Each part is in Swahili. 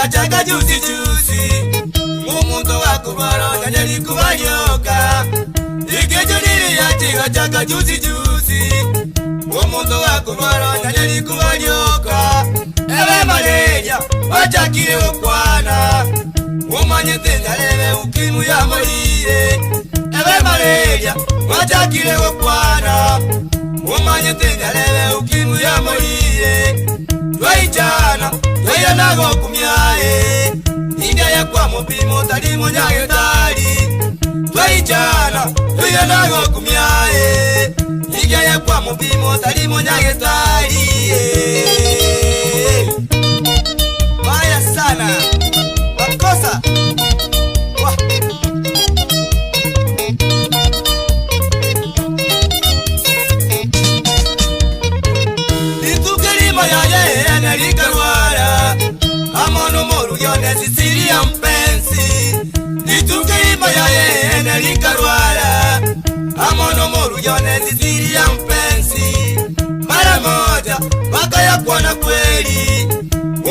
chaka juzi umuntu wakurwara nyanyeri kubanyoka ikejuniri yachiga chaka juzi umuntu wakurwara nyanyeri kubanyoka ebe malaria wachakire okwana umanyete ndarebe ukimu ya moliye ebe malaria wachakire okwana umanyete ndarebe ukimu ya moliye Twaichana, twayana gokumyae India ya kwa mupimo talimo nyagetari Twaichana, twayana gokumyae India ya kwa mupimo talimo nyagetari Vaya sana Wakosa Sicilia mpenzi Nitukima ya yene likarwala Amono moru yone Sicilia mpenzi Mara moja waka ya kuona kweli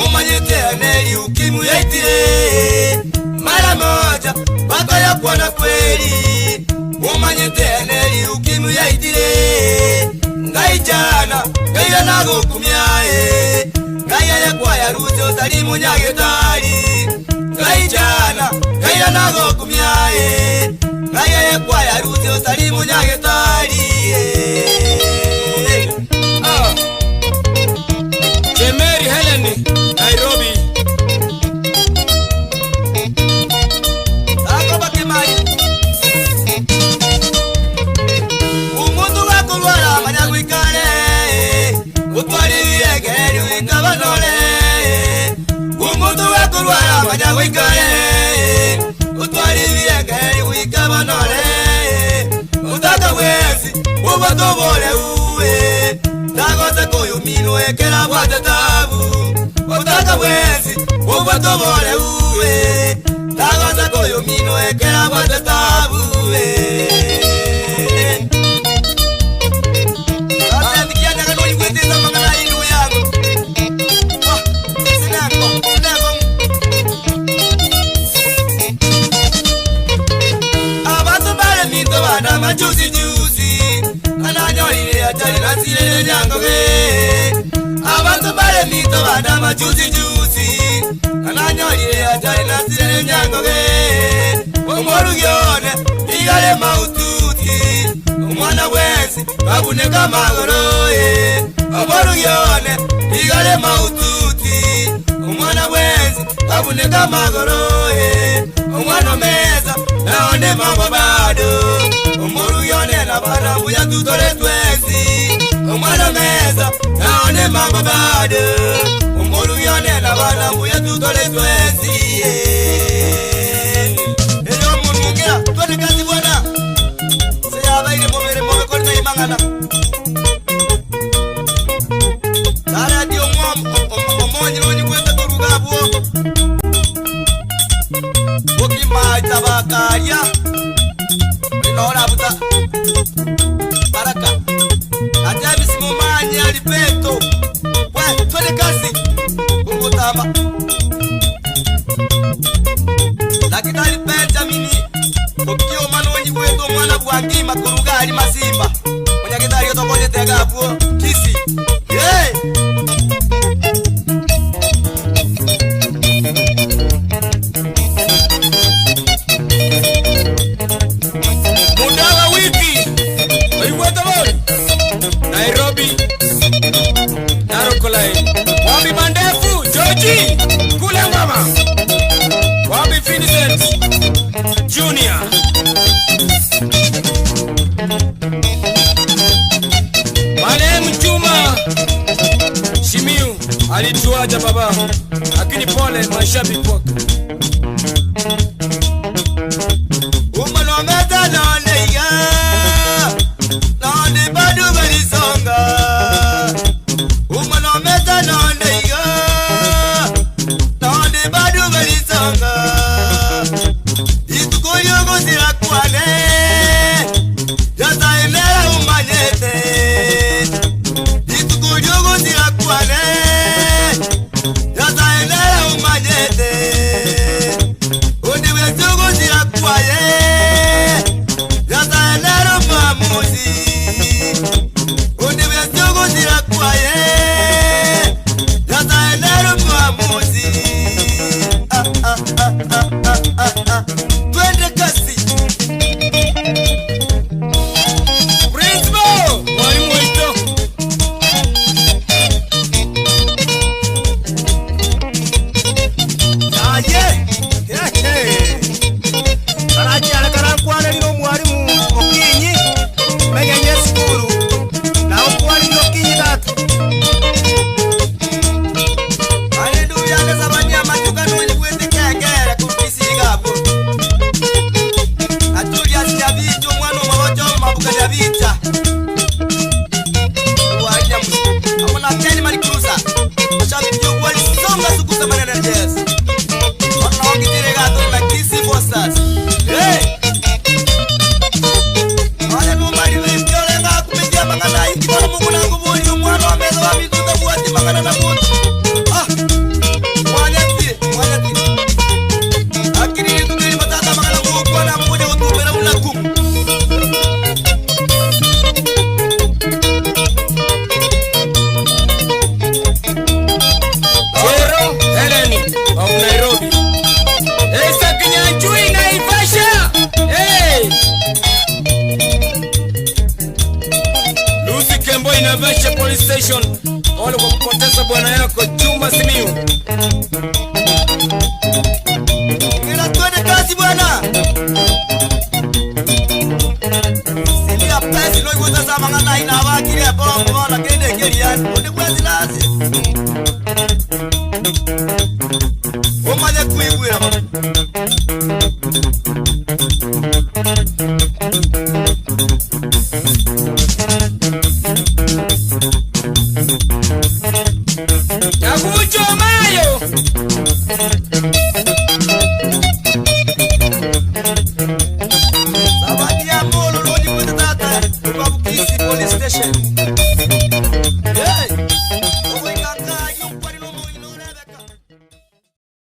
Umanyete aneli ukimu yaitire Mara moja waka ya kuona kweli Umanyete aneli ukimu yaitire Ngaichana Gaya nago kumyae Gaya ya kwa ya rujo talimu nyagetari Gaichana, gaya nago kumyae Gaya ya kwa ya rujo talimu nyagetari Jemeri Heleni, Nairobi Ako bakimai Umundu wakulwara manyagwikane Utwari viegeri wikabanole Umundu wakulwara manyagwikane Utwari viegeri wikabanole Utaka wezi ubatobole uwe Tagote kuyumino ekera wate tabu Utaka wezi ubatobole uwe Tagote kuyumino ekera wate tabu Juicy juicy, ananyolile ajali na sile nyangoge. Abantu bale mito badama juicy juicy, ananyolile ajali na sile nyangoge. Umoru yone, igale maututi, umwana wensi babuneka magoroye. Umoru yone, igale maututi, umwana wensi babuneka magoroye. Umwana meza, naone mambo bado. Umuru yone na bana buya tutore twezi Umwana meza naone mambo bado Umuru yone na bana buya tutore twezi Eyo munungira twende kazi bwana Seyabaire mubere mubekorita imangana Taradio omonyi nonyi kwete turugabuo Bukimaita bakaria Nora buta Baraka Ajabi simumanya alipeto We, twende kazi Kungutama Lakita alipeja mini Ukio manonyi kweto mwana buangima kuruga ali masimba Mwenye kitari yoto koje tegabuo Kisi Hey Nairobi Narokolai Wabi Mandefu Georgie Kule mama Wabi Vincent Junior Malemu Juma Shimiu alituaja baba lakini pole mashabiki wako Umanometa naoneiga Nande badu belisonga Umanometa naoneiga Nande badu belisonga Itukoyogo sirakwane Jasa emera umanyete Itukoyogo sirakwane Jasa emera umanyete hapa. Yakucho mayo.